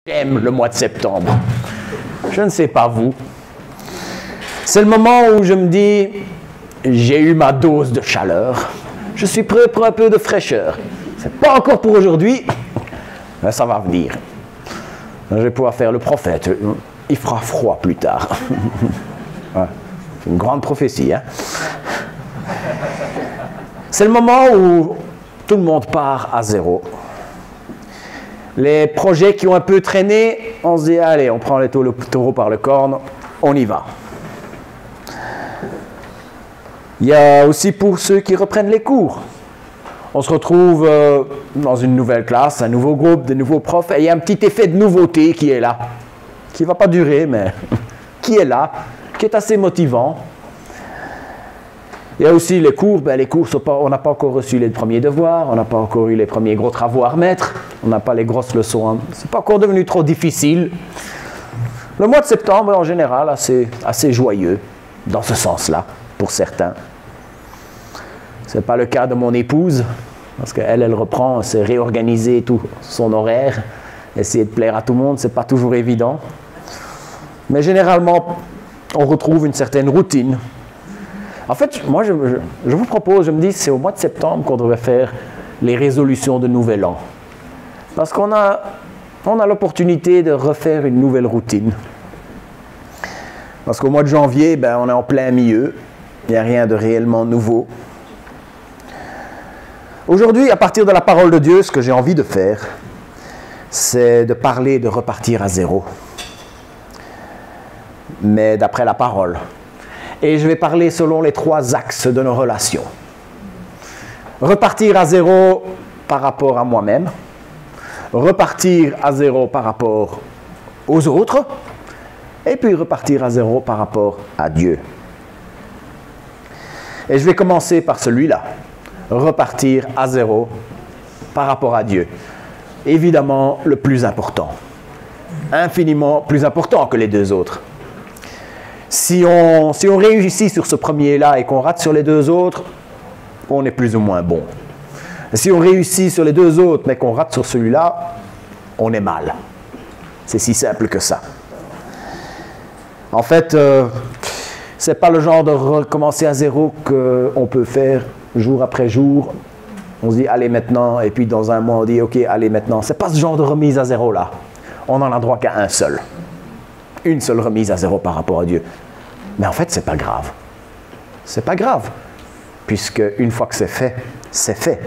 J'aime le mois de septembre. Je ne sais pas vous. C'est le moment où je me dis, j'ai eu ma dose de chaleur. Je suis prêt pour un peu de fraîcheur. C'est pas encore pour aujourd'hui, mais ça va venir. Je vais pouvoir faire le prophète. Il fera froid plus tard. Ouais. C'est une grande prophétie, hein? C'est le moment où tout le monde part à zéro. Les projets qui ont un peu traîné, on se dit, allez, on prend le taureau par le corne, on y va. Il y a aussi pour ceux qui reprennent les cours. On se retrouve dans une nouvelle classe, un nouveau groupe, de nouveaux profs, et il y a un petit effet de nouveauté qui est là, qui ne va pas durer, mais qui est là, qui est assez motivant. Il y a aussi les cours, les cours, on n'a pas encore reçu les premiers devoirs, on n'a pas encore eu les premiers gros travaux à remettre, on n'a pas les grosses leçons, hein. C'est pas encore devenu trop difficile. Le mois de septembre, en général, assez joyeux, dans ce sens-là, pour certains. Ce n'est pas le cas de mon épouse, parce qu'elle reprend, s'est réorganisé tout son horaire, essayer de plaire à tout le monde, ce n'est pas toujours évident. Mais généralement, on retrouve une certaine routine. En fait, moi, je vous propose, je me dis, c'est au mois de septembre qu'on devrait faire les résolutions de Nouvel An. Parce qu'on a l'opportunité de refaire une nouvelle routine. Parce qu'au mois de janvier, on est en plein milieu. Il n'y a rien de réellement nouveau. Aujourd'hui, à partir de la parole de Dieu, ce que j'ai envie de faire, c'est de parler de repartir à zéro. Mais d'après la parole. Et je vais parler selon les 3 axes de nos relations. Repartir à zéro par rapport à moi-même. Repartir à zéro par rapport aux autres. Et puis repartir à zéro par rapport à Dieu. Et je vais commencer par celui-là. Repartir à zéro par rapport à Dieu. Évidemment, le plus important. Infiniment plus important que les 2 autres. Si on réussit sur ce premier-là et qu'on rate sur les 2 autres, on est plus ou moins bon. Si on réussit sur les 2 autres mais qu'on rate sur celui-là, on est mal. C'est si simple que ça. En fait, c'est pas le genre de recommencer à zéro qu'on peut faire jour après jour. On se dit, allez maintenant, et puis dans un mois, on dit, ok, allez maintenant. C'est pas ce genre de remise à zéro là. On n'en a droit qu'à un seul. Une seule remise à zéro par rapport à Dieu. Mais en fait, c'est pas grave. C'est pas grave. Puisque une fois que c'est fait, c'est fait.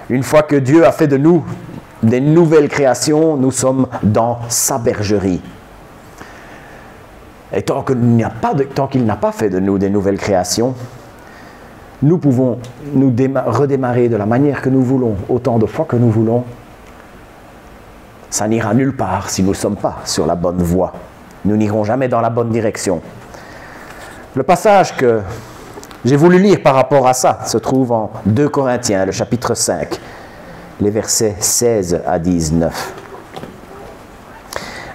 Une fois que Dieu a fait de nous des nouvelles créations, nous sommes dans sa bergerie. Et tant qu'il n'a pas fait de nous des nouvelles créations, nous pouvons nous redémarrer de la manière que nous voulons, autant de fois que nous voulons. Ça n'ira nulle part si nous ne sommes pas sur la bonne voie. Nous n'irons jamais dans la bonne direction. Le passage que j'ai voulu lire par rapport à ça se trouve en 2 Corinthiens, le chapitre 5, les versets 16 à 19.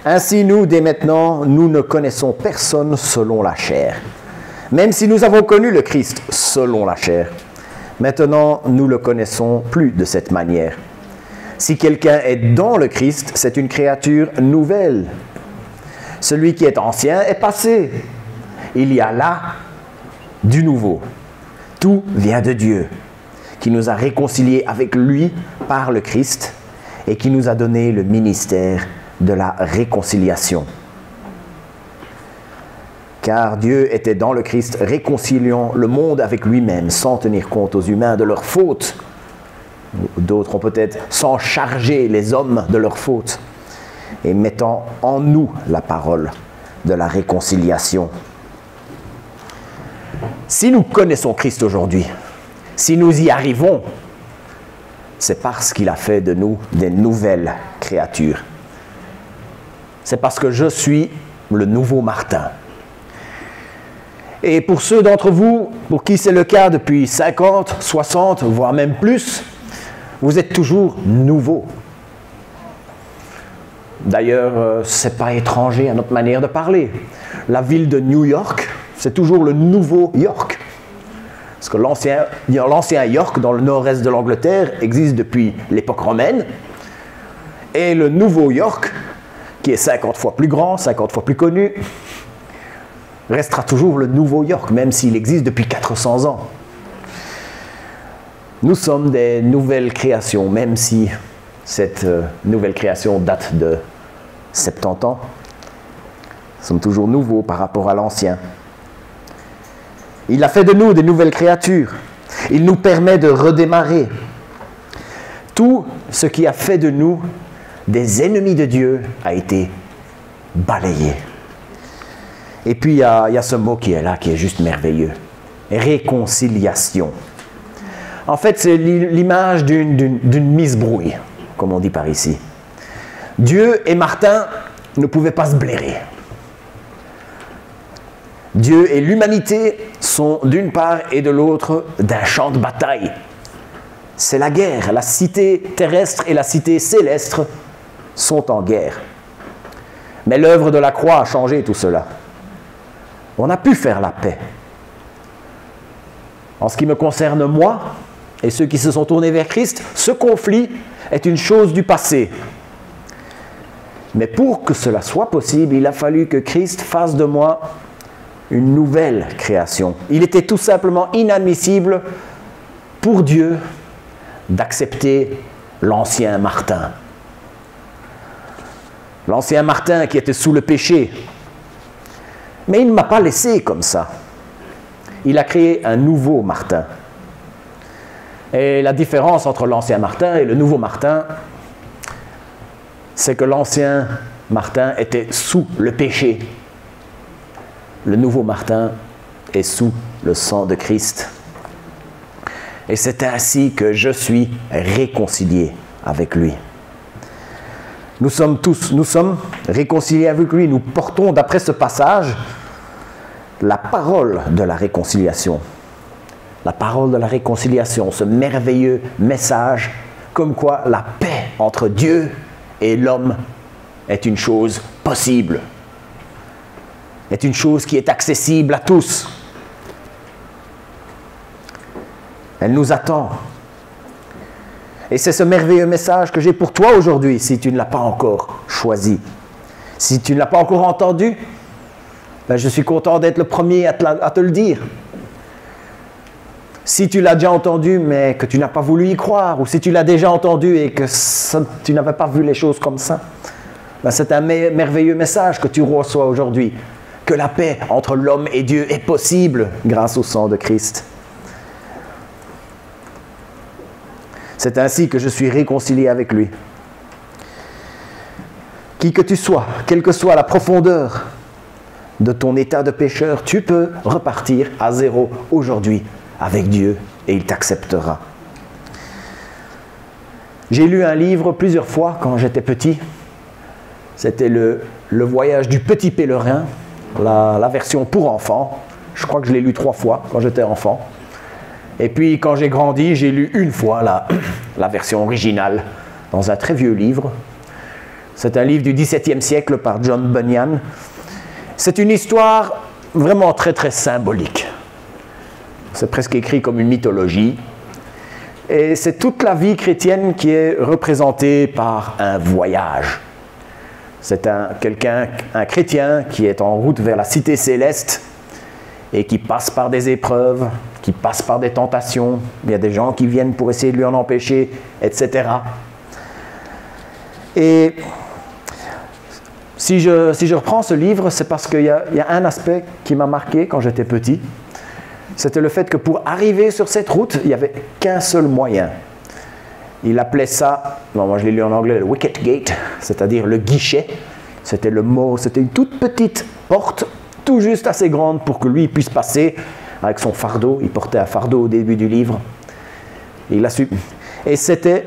Ainsi, nous, dès maintenant, nous ne connaissons personne selon la chair. Même si nous avons connu le Christ selon la chair, maintenant, nous ne le connaissons plus de cette manière. Si quelqu'un est dans le Christ, c'est une créature nouvelle. Celui qui est ancien est passé. Il y a là du nouveau. Tout vient de Dieu, qui nous a réconciliés avec lui par le Christ et qui nous a donné le ministère de la réconciliation. Car Dieu était dans le Christ, réconciliant le monde avec lui-même, sans tenir compte aux humains de leurs fautes. D'autres ont peut-être sans charger les hommes de leurs fautes et mettant en nous la parole de la réconciliation. Si nous connaissons Christ aujourd'hui, si nous y arrivons, c'est parce qu'il a fait de nous des nouvelles créatures. C'est parce que je suis le nouveau Martin. Et pour ceux d'entre vous, pour qui c'est le cas depuis 50, 60, voire même plus, vous êtes toujours nouveau. D'ailleurs, ce n'est pas étranger à notre manière de parler. La ville de New York, c'est toujours le nouveau York. Parce que l'ancien York, dans le nord-est de l'Angleterre, existe depuis l'époque romaine. Et le Nouveau York, qui est 50 fois plus grand, 50 fois plus connu, restera toujours le Nouveau York, même s'il existe depuis 400 ans. Nous sommes des nouvelles créations, même si cette nouvelle création date de 70 ans. Nous sommes toujours nouveaux par rapport à l'ancien. Il a fait de nous des nouvelles créatures. Il nous permet de redémarrer. Tout ce qui a fait de nous des ennemis de Dieu a été balayé. Et puis il y a ce mot qui est là, qui est juste merveilleux. Réconciliation. En fait, c'est l'image d'une mise-brouille, comme on dit par ici. Dieu et Martin ne pouvaient pas se blairer. Dieu et l'humanité sont d'une part et de l'autre d'un champ de bataille. C'est la guerre. La cité terrestre et la cité céleste sont en guerre. Mais l'œuvre de la croix a changé tout cela. On a pu faire la paix. En ce qui me concerne moi et ceux qui se sont tournés vers Christ, ce conflit est une chose du passé. Mais pour que cela soit possible, il a fallu que Christ fasse de moi une nouvelle création. Il était tout simplement inadmissible pour Dieu d'accepter l'ancien Martin. L'ancien Martin qui était sous le péché. Mais il ne m'a pas laissé comme ça. Il a créé un nouveau Martin. Et la différence entre l'ancien Martin et le nouveau Martin, c'est que l'ancien Martin était sous le péché. Le nouveau Martin est sous le sang de Christ. Et c'est ainsi que je suis réconcilié avec lui. Nous sommes réconciliés avec lui. Nous portons, d'après ce passage, la parole de la réconciliation. La parole de la réconciliation, ce merveilleux message comme quoi la paix entre Dieu et l'homme est une chose possible. Est une chose qui est accessible à tous. Elle nous attend. Et c'est ce merveilleux message que j'ai pour toi aujourd'hui, si tu ne l'as pas encore choisi. Si tu ne l'as pas encore entendu, ben je suis content d'être le premier à te le dire. Si tu l'as déjà entendu, mais que tu n'as pas voulu y croire, ou si tu l'as déjà entendu et que tu n'avais pas vu les choses comme ça, ben c'est un merveilleux message que tu reçois aujourd'hui. Que la paix entre l'homme et Dieu est possible grâce au sang de Christ. C'est ainsi que je suis réconcilié avec lui. Qui que tu sois, quelle que soit la profondeur de ton état de pécheur, tu peux repartir à zéro aujourd'hui avec Dieu et il t'acceptera. J'ai lu un livre plusieurs fois quand j'étais petit. C'était le voyage du petit pèlerin, la version pour enfants. Je crois que je l'ai lu 3 fois quand j'étais enfant. Et puis quand j'ai grandi, j'ai lu une fois la version originale dans un très vieux livre. C'est un livre du XVIIe siècle par John Bunyan. C'est une histoire vraiment très très symbolique. C'est presque écrit comme une mythologie. Et c'est toute la vie chrétienne qui est représentée par un voyage. C'est un chrétien qui est en route vers la cité céleste et qui passe par des épreuves, qui passe par des tentations. Il y a des gens qui viennent pour essayer de lui en empêcher, etc. Et si je reprends ce livre, c'est parce qu'il y a un aspect qui m'a marqué quand j'étais petit. C'était le fait que pour arriver sur cette route, il n'y avait qu'un seul moyen. Il appelait ça, moi je l'ai lu en anglais, le wicket gate, c'est-à-dire le guichet. C'était le mot, c'était une toute petite porte, tout juste assez grande pour que lui puisse passer avec son fardeau. Il portait un fardeau au début du livre. Il a su. Et c'était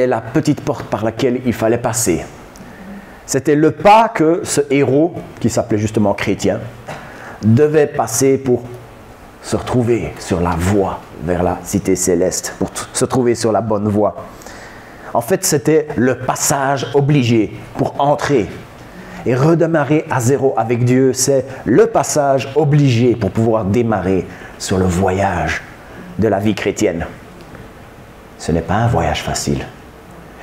la petite porte par laquelle il fallait passer. C'était le pas que ce héros, qui s'appelait justement chrétien, devait passer pour se retrouver sur la voie vers la cité céleste, pour se trouver sur la bonne voie. En fait, c'était le passage obligé pour entrer et redémarrer à zéro avec Dieu. C'est le passage obligé pour pouvoir démarrer sur le voyage de la vie chrétienne. Ce n'est pas un voyage facile.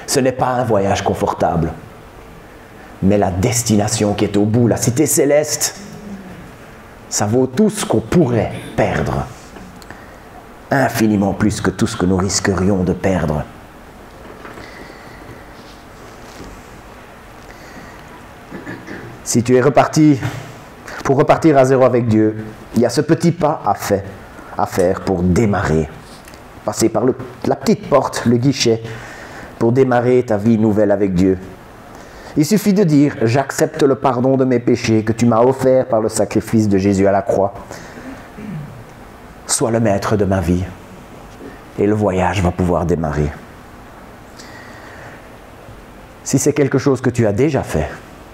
Ce n'est pas un voyage confortable, mais la destination qui est au bout, la cité céleste, ça vaut tout ce qu'on pourrait perdre. Infiniment plus que tout ce que nous risquerions de perdre. Si tu es reparti, pour repartir à zéro avec Dieu, il y a ce petit pas à faire pour démarrer. Passer par la petite porte, le guichet, pour démarrer ta vie nouvelle avec Dieu. Il suffit de dire « J'accepte le pardon de mes péchés que tu m'as offert par le sacrifice de Jésus à la croix. Sois le maître de ma vie. » Et le voyage va pouvoir démarrer. Si c'est quelque chose que tu as déjà fait,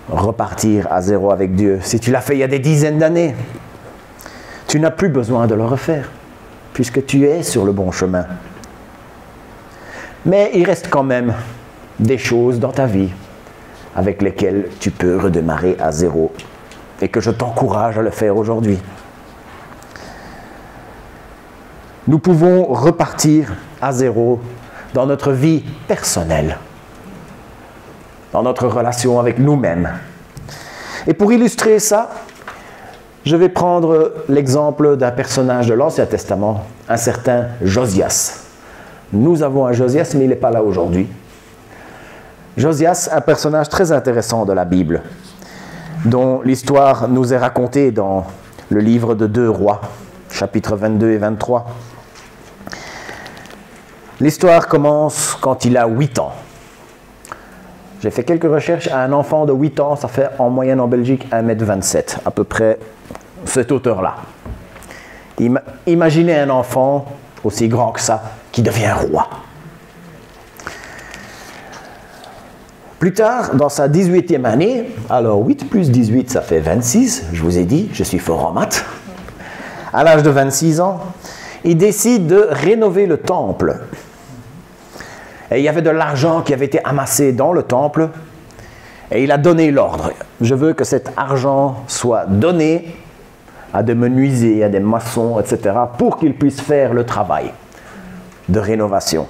repartir à zéro avec Dieu, si tu l'as fait il y a des dizaines d'années, tu n'as plus besoin de le refaire, puisque tu es sur le bon chemin. Mais il reste quand même des choses dans ta vie avec lesquelles tu peux redémarrer à zéro, et que je t'encourage à le faire aujourd'hui. Nous pouvons repartir à zéro dans notre vie personnelle, dans notre relation avec nous-mêmes. Et pour illustrer ça, je vais prendre l'exemple d'un personnage de l'Ancien Testament, un certain Josias. Nous avons un Josias, mais il n'est pas là aujourd'hui. Josias, un personnage très intéressant de la Bible, dont l'histoire nous est racontée dans le livre de 2 Rois, chapitres 22 et 23. L'histoire commence quand il a 8 ans. J'ai fait quelques recherches. Un enfant de 8 ans, ça fait en moyenne en Belgique 1,27 m, à peu près cette hauteur-là. Imaginez un enfant aussi grand que ça, qui devient roi. Plus tard, dans sa 18e année, alors 8 plus 18, ça fait 26, je vous ai dit, je suis fort en maths. À l'âge de 26 ans, il décide de rénover le temple. Et il y avait de l'argent qui avait été amassé dans le temple, et il a donné l'ordre. Je veux que cet argent soit donné à des menuisiers, à des maçons, etc., pour qu'ils puissent faire le travail de rénovation.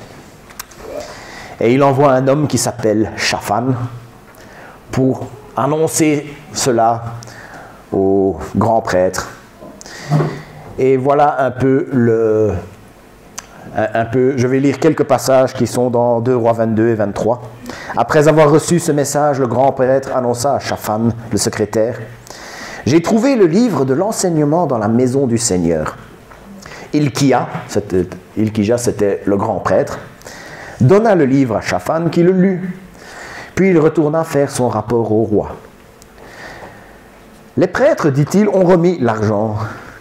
Et il envoie un homme qui s'appelle Shaphan pour annoncer cela au grand prêtre. Et voilà un peu je vais lire quelques passages qui sont dans 2 Rois 22 et 23. Après avoir reçu ce message, le grand prêtre annonça à Shaphan, le secrétaire, « J'ai trouvé le livre de l'enseignement dans la maison du Seigneur. » Hilkia, c'était le grand prêtre, donna le livre à Shaphan qui le lut. Puis il retourna faire son rapport au roi. Les prêtres, dit-il, ont remis l'argent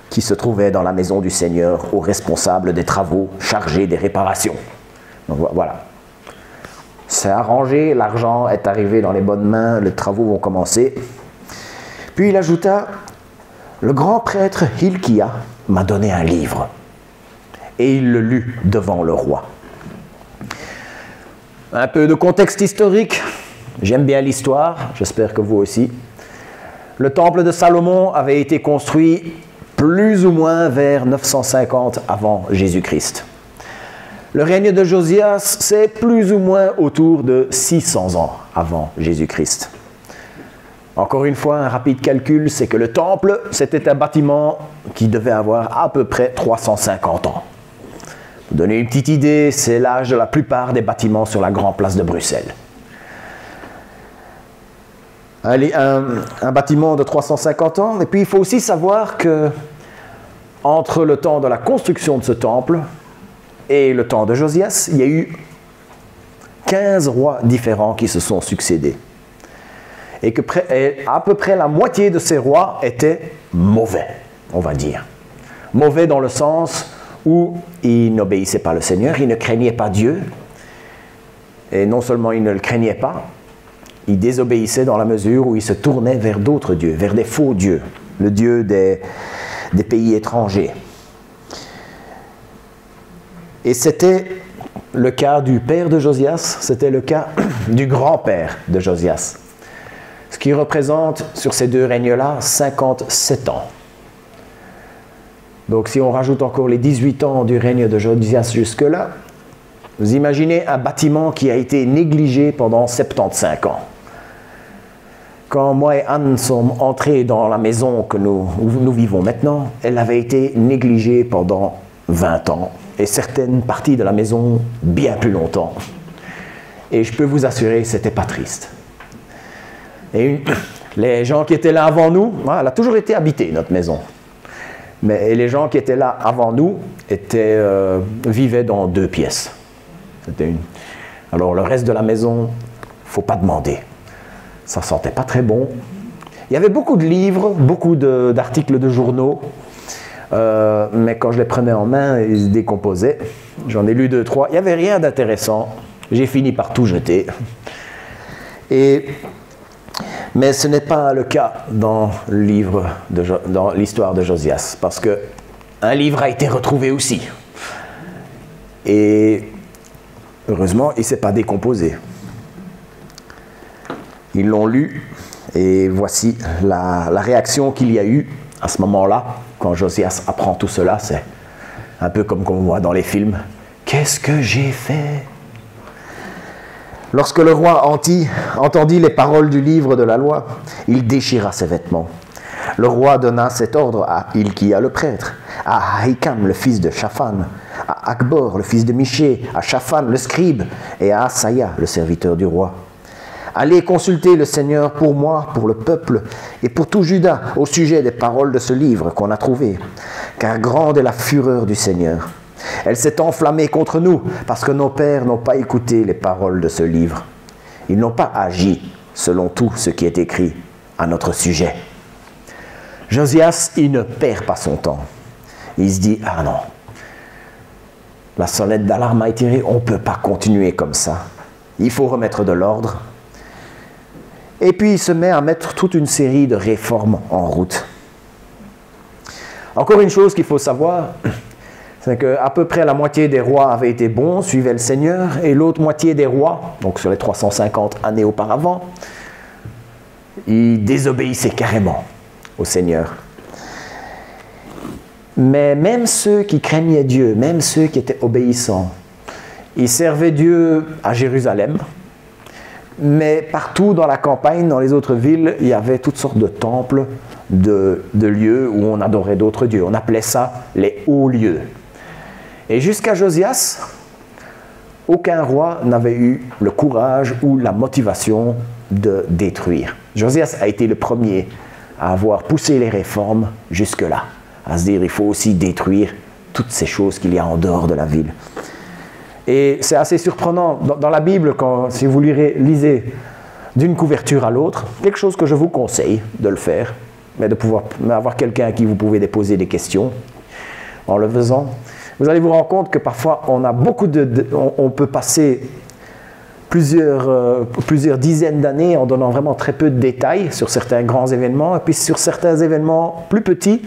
qui se trouvait dans la maison du Seigneur aux responsables des travaux chargés des réparations. Donc voilà. C'est arrangé, l'argent est arrivé dans les bonnes mains, les travaux vont commencer. Puis il ajouta, « Le grand prêtre Hilkia m'a donné un livre. » Et il le lut devant le roi. Un peu de contexte historique. J'aime bien l'histoire, j'espère que vous aussi. Le temple de Salomon avait été construit plus ou moins vers 950 avant Jésus-Christ. Le règne de Josias, c'est plus ou moins autour de 600 ans avant Jésus-Christ. Encore une fois, un rapide calcul, c'est que le temple, c'était un bâtiment qui devait avoir à peu près 350 ans. Pour vous donner une petite idée, c'est l'âge de la plupart des bâtiments sur la grande place de Bruxelles. Un bâtiment de 350 ans, et puis il faut aussi savoir que entre le temps de la construction de ce temple et le temps de Josias, il y a eu 15 rois différents qui se sont succédés. Et que à peu près la moitié de ces rois étaient mauvais, on va dire. Mauvais dans le sens où ils n'obéissaient pas le Seigneur, ils ne craignaient pas Dieu. Et non seulement ils ne le craignaient pas, ils désobéissaient dans la mesure où ils se tournaient vers d'autres dieux, vers des faux dieux, le dieu des pays étrangers. Et c'était le cas du père de Josias, c'était le cas du grand-père de Josias. Ce qui représente sur ces deux règnes-là 57 ans. Donc si on rajoute encore les 18 ans du règne de Josias jusque-là, Vous imaginez un bâtiment qui a été négligé pendant 75 ans. Quand moi et Anne sommes entrés dans la maison où nous vivons maintenant, elle avait été négligée pendant 20 ans et certaines parties de la maison bien plus longtemps. Et je peux vous assurer, c'était pas triste. Et les gens qui étaient là avant nous, elle a toujours été habitée, notre maison. Mais les gens qui étaient là avant nous vivaient dans 2 pièces. Alors le reste de la maison, faut pas demander. Ça sentait pas très bon. Il y avait beaucoup de livres, beaucoup d'articles de journaux, mais quand je les prenais en main, ils se décomposaient. J'en ai lu 2, 3. Il n'y avait rien d'intéressant. J'ai fini par tout jeter. Mais ce n'est pas le cas dans l'histoire de Josias, parce qu'un livre a été retrouvé aussi. Et heureusement, il ne s'est pas décomposé. Ils l'ont lu, et voici la réaction qu'il y a eu à ce moment-là, quand Josias apprend tout cela. C'est un peu comme on voit dans les films. « Qu'est-ce que j'ai fait ?» Lorsque le roi entendit les paroles du livre de la loi, il déchira ses vêtements. Le roi donna cet ordre à Hilkia le prêtre, à Ahikam le fils de Shaphan, à Akbor le fils de Miché, à Shaphan le scribe et à Asaya le serviteur du roi. Allez consulter le Seigneur pour moi, pour le peuple et pour tout Juda au sujet des paroles de ce livre qu'on a trouvé, car grande est la fureur du Seigneur. Elle s'est enflammée contre nous parce que nos pères n'ont pas écouté les paroles de ce livre. Ils n'ont pas agi selon tout ce qui est écrit à notre sujet. Josias, il ne perd pas son temps. Il se dit, ah non, la sonnette d'alarme a été tirée, on ne peut pas continuer comme ça. Il faut remettre de l'ordre. Et puis il se met à mettre toute une série de réformes en route. Encore une chose qu'il faut savoir, c'est qu'à peu près la moitié des rois avaient été bons, suivaient le Seigneur, et l'autre moitié des rois, donc sur les 350 années auparavant, ils désobéissaient carrément au Seigneur. Mais même ceux qui craignaient Dieu, même ceux qui étaient obéissants, ils servaient Dieu à Jérusalem, mais partout dans la campagne, dans les autres villes, il y avait toutes sortes de temples, de lieux où on adorait d'autres dieux. On appelait ça les hauts lieux. Et jusqu'à Josias, aucun roi n'avait eu le courage ou la motivation de détruire. Josias a été le premier à avoir poussé les réformes jusque-là, à se dire il faut aussi détruire toutes ces choses qu'il y a en dehors de la ville. Et c'est assez surprenant, dans la Bible, si vous lisez d'une couverture à l'autre, quelque chose que je vous conseille de le faire, mais de pouvoir avoir quelqu'un à qui vous pouvez poser des questions en le faisant. Vous allez vous rendre compte que parfois on peut passer plusieurs dizaines d'années en donnant vraiment très peu de détails sur certains grands événements, et puis sur certains événements plus petits,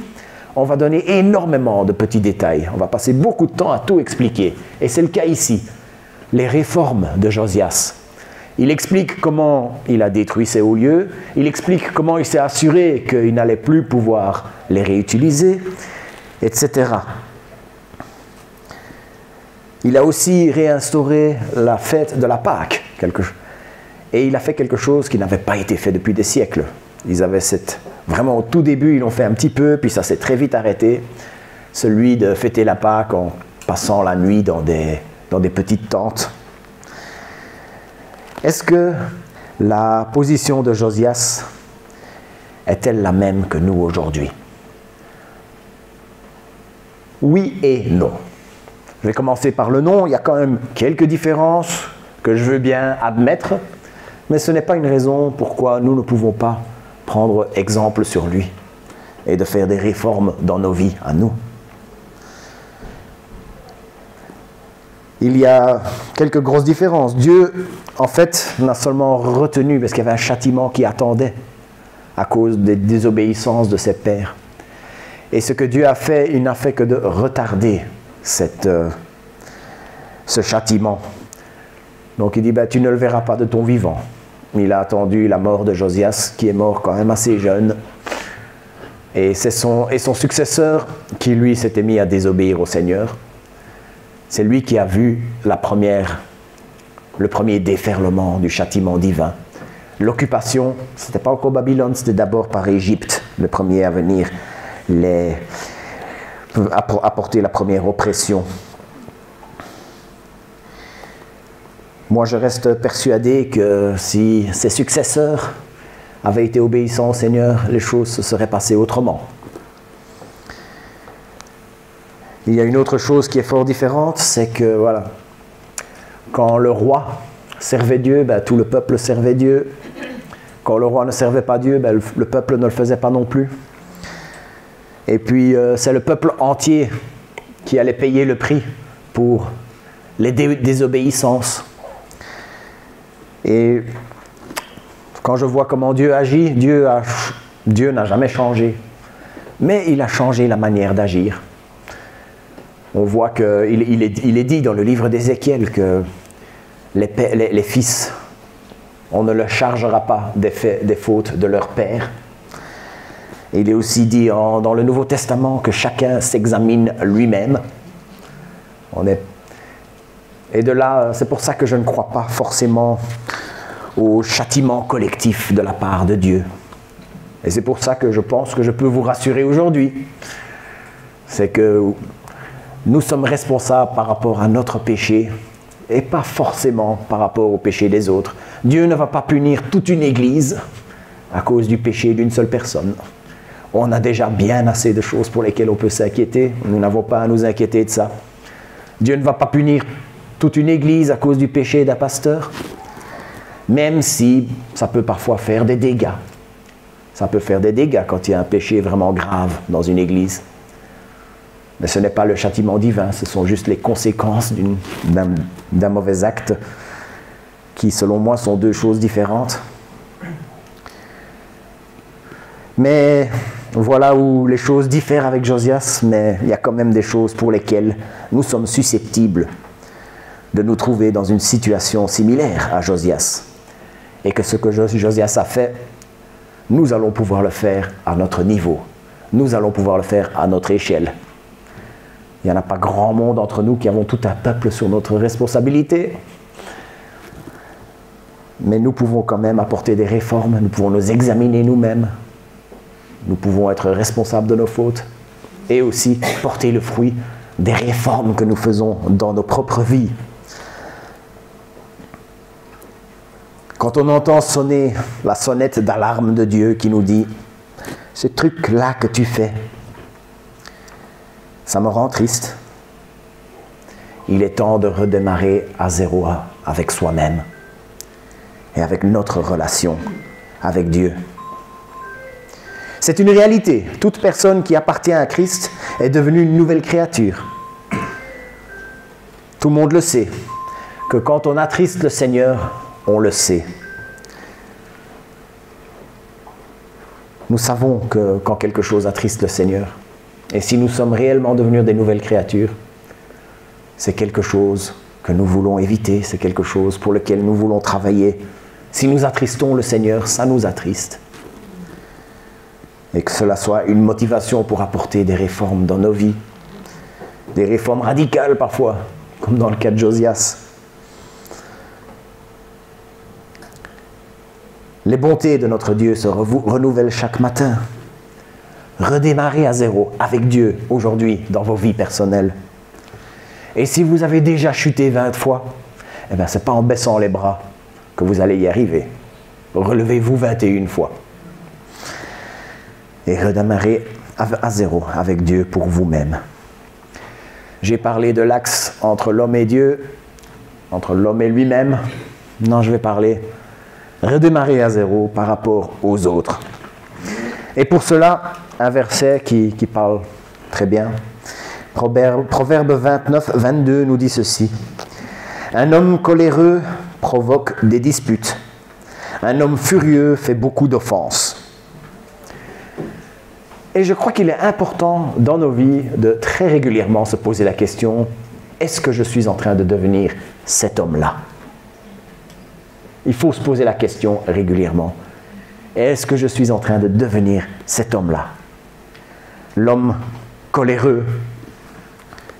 on va donner énormément de petits détails. On va passer beaucoup de temps à tout expliquer. Et c'est le cas ici. Les réformes de Josias. Il explique comment il a détruit ces hauts lieux. Il explique comment il s'est assuré qu'il n'allait plus pouvoir les réutiliser, etc. Il a aussi réinstauré la fête de la Pâque. Et il a fait quelque chose qui n'avait pas été fait depuis des siècles. Ils avaient vraiment au tout début, ils l'ont fait un petit peu, puis ça s'est très vite arrêté. Celui de fêter la Pâque en passant la nuit dans des petites tentes. Est-ce que la position de Josias est-elle la même que nous aujourd'hui? Oui et non. Je vais commencer par le non. Il y a quand même quelques différences que je veux bien admettre, mais ce n'est pas une raison pourquoi nous ne pouvons pas prendre exemple sur lui et de faire des réformes dans nos vies à nous. Il y a quelques grosses différences. Dieu, en fait, n'a seulement retenu parce qu'il y avait un châtiment qui attendait à cause des désobéissances de ses pères. Et ce que Dieu a fait, il n'a fait que de retarder ce châtiment. Donc il dit, tu ne le verras pas de ton vivant. Il a attendu la mort de Josias, qui est mort quand même assez jeune. Et c'est son successeur qui, lui, s'était mis à désobéir au Seigneur. C'est lui qui a vu le premier déferlement du châtiment divin. L'occupation, ce n'était pas encore Babylone, c'était d'abord par Égypte, le premier à venir apporter la première oppression. Moi, je reste persuadé que si ses successeurs avaient été obéissants au Seigneur, les choses se seraient passées autrement. Il y a une autre chose qui est fort différente, c'est que, voilà, quand le roi servait Dieu, tout le peuple servait Dieu. Quand le roi ne servait pas Dieu, le peuple ne le faisait pas non plus. Et puis, c'est le peuple entier qui allait payer le prix pour les désobéissances. Et quand je vois comment Dieu agit, Dieu n'a jamais changé. Mais il a changé la manière d'agir. On voit qu'il est dit dans le livre d'Ézéchiel que les fils, on ne leur chargera pas des fautes de leur père. Il est aussi dit dans le Nouveau Testament que chacun s'examine lui-même. Et de là, c'est pour ça que je ne crois pas forcément au châtiment collectif de la part de Dieu. Et c'est pour ça que je pense que je peux vous rassurer aujourd'hui. C'est que nous sommes responsables par rapport à notre péché et pas forcément par rapport au péché des autres. Dieu ne va pas punir toute une église à cause du péché d'une seule personne. On a déjà bien assez de choses pour lesquelles on peut s'inquiéter. Nous n'avons pas à nous inquiéter de ça. Dieu ne va pas punir toute une église à cause du péché d'un pasteur, même si ça peut parfois faire des dégâts. Ça peut faire des dégâts quand il y a un péché vraiment grave dans une église. Mais ce n'est pas le châtiment divin, ce sont juste les conséquences d'un mauvais acte qui, selon moi, sont deux choses différentes. Mais voilà où les choses diffèrent avec Josias, mais il y a quand même des choses pour lesquelles nous sommes susceptibles de nous trouver dans une situation similaire à Josias. Et que ce que Josias a fait, nous allons pouvoir le faire à notre niveau. Nous allons pouvoir le faire à notre échelle. Il n'y en a pas grand monde entre nous qui avons tout un peuple sur notre responsabilité. Mais nous pouvons quand même apporter des réformes, nous pouvons nous examiner nous-mêmes. Nous pouvons être responsables de nos fautes et aussi porter le fruit des réformes que nous faisons dans nos propres vies. Quand on entend sonner la sonnette d'alarme de Dieu qui nous dit « Ce truc-là que tu fais », ça me rend triste. Il est temps de redémarrer à zéro avec soi-même et avec notre relation avec Dieu. C'est une réalité. Toute personne qui appartient à Christ est devenue une nouvelle créature. Tout le monde le sait, que quand on attriste le Seigneur, on le sait. Nous savons que quand quelque chose attriste le Seigneur, et si nous sommes réellement devenus des nouvelles créatures, c'est quelque chose que nous voulons éviter, c'est quelque chose pour lequel nous voulons travailler. Si nous attristons le Seigneur, ça nous attriste. Et que cela soit une motivation pour apporter des réformes dans nos vies, des réformes radicales parfois, comme dans le cas de Josias. Les bontés de notre Dieu se renouvellent chaque matin. Redémarrez à zéro avec Dieu aujourd'hui dans vos vies personnelles. Et si vous avez déjà chuté 20 fois, eh bien, ce n'est pas en baissant les bras que vous allez y arriver. Relevez-vous 21 fois. Et redémarrez à zéro avec Dieu pour vous-même. J'ai parlé de l'axe entre l'homme et Dieu, entre l'homme et lui-même. Non, je vais parler redémarrer à zéro par rapport aux autres. Et pour cela, un verset qui parle très bien. Proverbe 29, 22 nous dit ceci. Un homme coléreux provoque des disputes. Un homme furieux fait beaucoup d'offenses. Et je crois qu'il est important dans nos vies de très régulièrement se poser la question, est-ce que je suis en train de devenir cet homme-là? Il faut se poser la question régulièrement. Est-ce que je suis en train de devenir cet homme-là? L'homme coléreux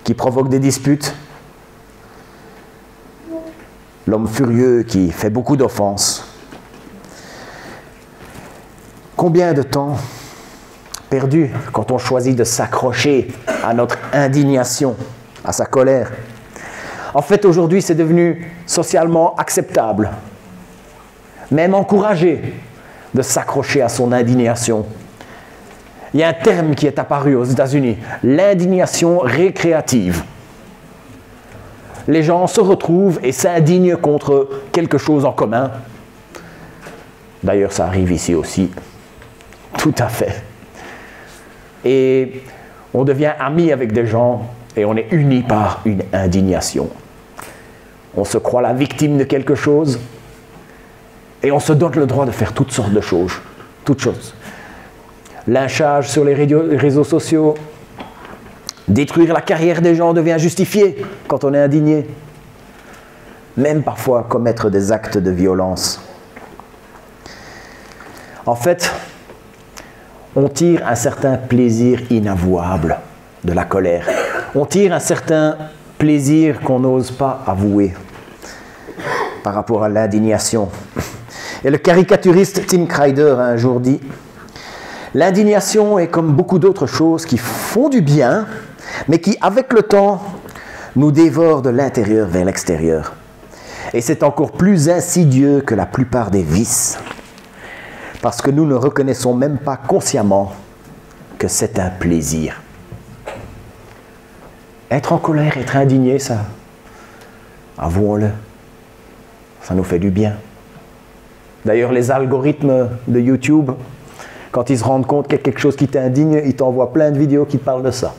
qui provoque des disputes, l'homme furieux qui fait beaucoup d'offenses. Combien de temps perdu quand on choisit de s'accrocher à notre indignation, à sa colère. En fait, aujourd'hui, c'est devenu socialement acceptable, même encouragé, de s'accrocher à son indignation. Il y a un terme qui est apparu aux États-Unis, l'indignation récréative. Les gens se retrouvent et s'indignent contre quelque chose en commun. D'ailleurs, ça arrive ici aussi. Tout à fait. Et on devient amis avec des gens et on est unis par une indignation. On se croit la victime de quelque chose et on se donne le droit de faire toutes sortes de choses. Toutes choses. Lynchage sur les réseaux sociaux. Détruire la carrière des gens devient justifié quand on est indigné. Même parfois commettre des actes de violence. En fait, on tire un certain plaisir inavouable de la colère. On tire un certain plaisir qu'on n'ose pas avouer par rapport à l'indignation. Et le caricaturiste Tim Kreider a un jour dit « L'indignation est comme beaucoup d'autres choses qui font du bien, mais qui, avec le temps, nous dévorent de l'intérieur vers l'extérieur. Et c'est encore plus insidieux que la plupart des vices. » Parce que nous ne reconnaissons même pas consciemment que c'est un plaisir. Être en colère, être indigné, ça, avouons-le, ça nous fait du bien. D'ailleurs, les algorithmes de YouTube, quand ils se rendent compte qu'il y a quelque chose qui t'indigne, ils t'envoient plein de vidéos qui parlent de ça.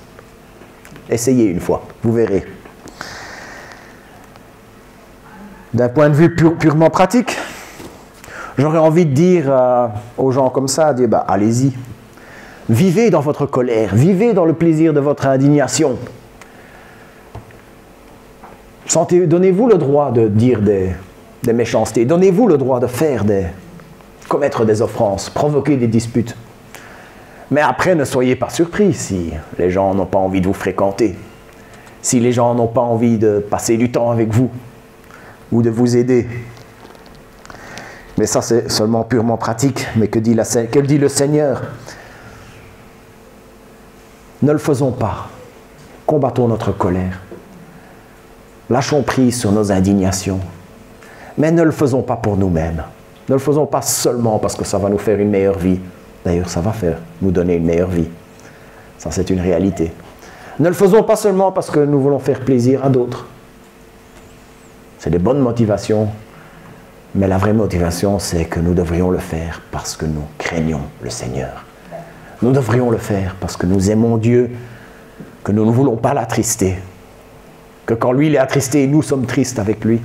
Essayez une fois, vous verrez. D'un point de vue purement pratique, j'aurais envie de dire aux gens comme ça, allez-y, vivez dans votre colère, vivez dans le plaisir de votre indignation. Donnez-vous le droit de dire des méchancetés, donnez-vous le droit de commettre des offenses, provoquer des disputes. Mais après, ne soyez pas surpris si les gens n'ont pas envie de vous fréquenter, si les gens n'ont pas envie de passer du temps avec vous ou de vous aider. Mais ça, c'est seulement purement pratique. Mais que dit le Seigneur? Ne le faisons pas. Combattons notre colère. Lâchons prise sur nos indignations. Mais ne le faisons pas pour nous-mêmes. Ne le faisons pas seulement parce que ça va nous faire une meilleure vie. D'ailleurs, ça va nous donner une meilleure vie. Ça, c'est une réalité. Ne le faisons pas seulement parce que nous voulons faire plaisir à d'autres. C'est des bonnes motivations. Mais la vraie motivation, c'est que nous devrions le faire parce que nous craignons le Seigneur. Nous devrions le faire parce que nous aimons Dieu, que nous ne voulons pas l'attrister, que quand lui il est attristé, nous sommes tristes avec lui,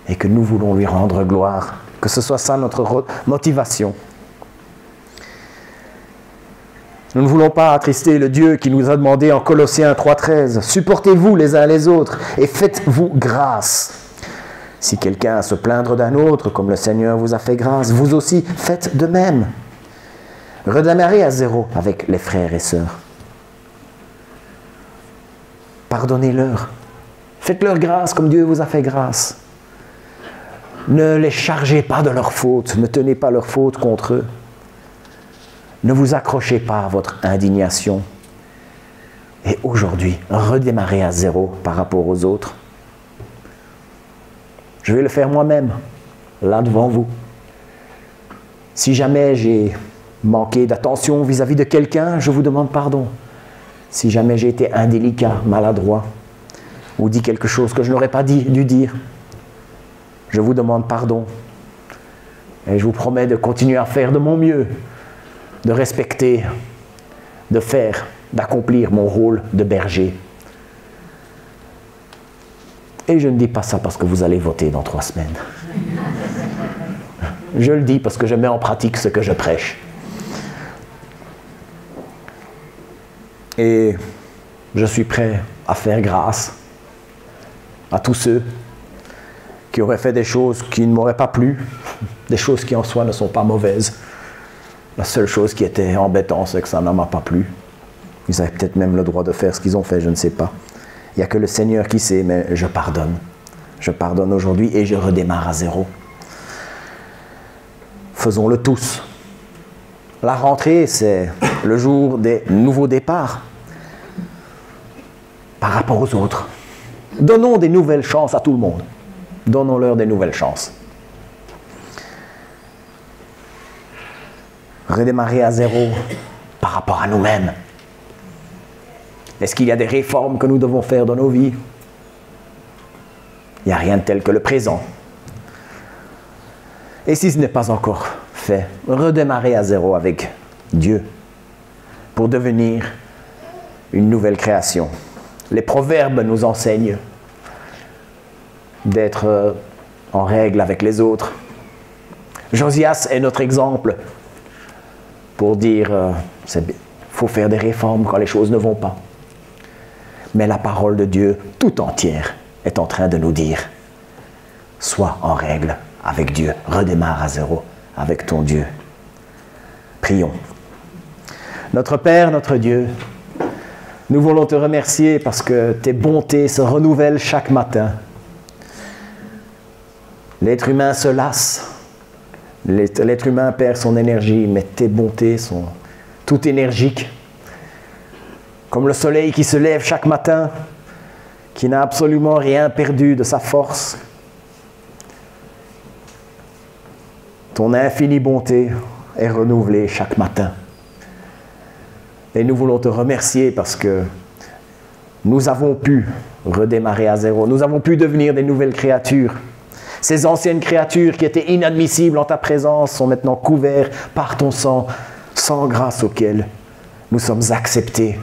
et que nous voulons lui rendre gloire. Que ce soit ça notre motivation. Nous ne voulons pas attrister le Dieu qui nous a demandé en Colossiens 3,13 « Supportez-vous les uns les autres et faites-vous grâce. » Si quelqu'un a à se plaindre d'un autre, comme le Seigneur vous a fait grâce, vous aussi faites de même. Redémarrez à zéro avec les frères et sœurs. Pardonnez-leur. Faites-leur grâce comme Dieu vous a fait grâce. Ne les chargez pas de leurs fautes, ne tenez pas leurs fautes contre eux. Ne vous accrochez pas à votre indignation. Et aujourd'hui, redémarrez à zéro par rapport aux autres. Je vais le faire moi-même, là devant vous. Si jamais j'ai manqué d'attention vis-à-vis de quelqu'un, je vous demande pardon. Si jamais j'ai été indélicat, maladroit, ou dit quelque chose que je n'aurais pas dû dire, je vous demande pardon. Et je vous promets de continuer à faire de mon mieux, de respecter, d'accomplir mon rôle de berger. Et je ne dis pas ça parce que vous allez voter dans 3 semaines. Je le dis parce que je mets en pratique ce que je prêche. Et je suis prêt à faire grâce à tous ceux qui auraient fait des choses qui ne m'auraient pas plu, des choses qui en soi ne sont pas mauvaises. La seule chose qui était embêtante, c'est que ça ne m'a pas plu. Ils avaient peut-être même le droit de faire ce qu'ils ont fait, je ne sais pas. Il n'y a que le Seigneur qui sait, mais je pardonne. Je pardonne aujourd'hui et je redémarre à zéro. Faisons-le tous. La rentrée, c'est le jour des nouveaux départs par rapport aux autres. Donnons des nouvelles chances à tout le monde. Donnons-leur des nouvelles chances. Redémarrer à zéro par rapport à nous-mêmes. Est-ce qu'il y a des réformes que nous devons faire dans nos vies? Il n'y a rien de tel que le présent. Et si ce n'est pas encore fait, redémarrer à zéro avec Dieu pour devenir une nouvelle création. Les proverbes nous enseignent d'être en règle avec les autres. Josias est notre exemple pour dire qu'il faut faire des réformes quand les choses ne vont pas. Mais la parole de Dieu tout entière est en train de nous dire sois en règle avec Dieu, redémarre à zéro avec ton Dieu. Prions. Notre Père, notre Dieu, nous voulons te remercier parce que tes bontés se renouvellent chaque matin. L'être humain se lasse, l'être humain perd son énergie, mais tes bontés sont toutes énergiques. Comme le soleil qui se lève chaque matin, qui n'a absolument rien perdu de sa force. Ton infinie bonté est renouvelée chaque matin. Et nous voulons te remercier parce que nous avons pu redémarrer à zéro. Nous avons pu devenir des nouvelles créatures. Ces anciennes créatures qui étaient inadmissibles en ta présence sont maintenant couvertes par ton sang, sang grâce auquel nous sommes acceptés.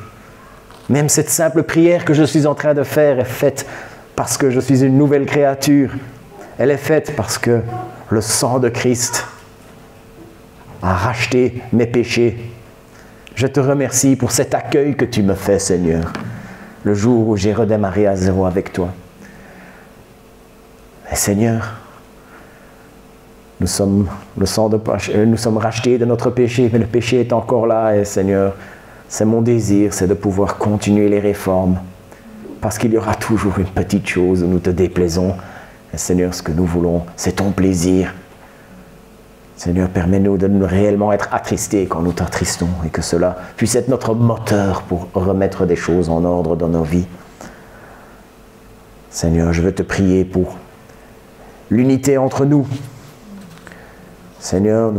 Même cette simple prière que je suis en train de faire est faite parce que je suis une nouvelle créature. Elle est faite parce que le sang de Christ a racheté mes péchés. Je te remercie pour cet accueil que tu me fais, Seigneur, le jour où j'ai redémarré à zéro avec toi. Et Seigneur, nous sommes rachetés de notre péché, mais le péché est encore là. Et Seigneur, c'est mon désir, c'est de pouvoir continuer les réformes. Parce qu'il y aura toujours une petite chose où nous te déplaisons. Et Seigneur, ce que nous voulons, c'est ton plaisir. Seigneur, permets-nous de réellement être attristés quand nous t'attristons et que cela puisse être notre moteur pour remettre des choses en ordre dans nos vies. Seigneur, je veux te prier pour l'unité entre nous. Seigneur,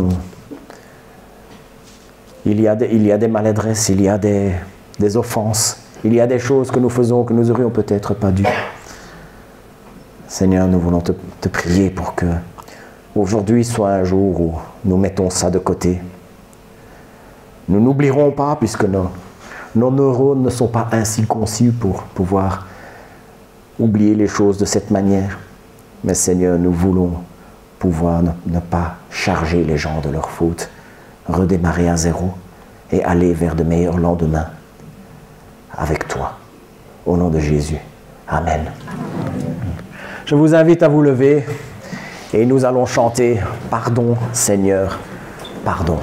il y a des maladresses, il y a des offenses, il y a des choses que nous faisons que nous aurions peut-être pas dû. Seigneur, nous voulons te prier pour que aujourd'hui soit un jour où nous mettons ça de côté. Nous n'oublierons pas, puisque nos neurones ne sont pas ainsi conçus pour pouvoir oublier les choses de cette manière. Mais Seigneur, nous voulons pouvoir ne pas charger les gens de leurs fautes, redémarrer à zéro et aller vers de meilleurs lendemains avec toi. Au nom de Jésus. Amen. Je vous invite à vous lever. Et nous allons chanter « Pardon, Seigneur, pardon ».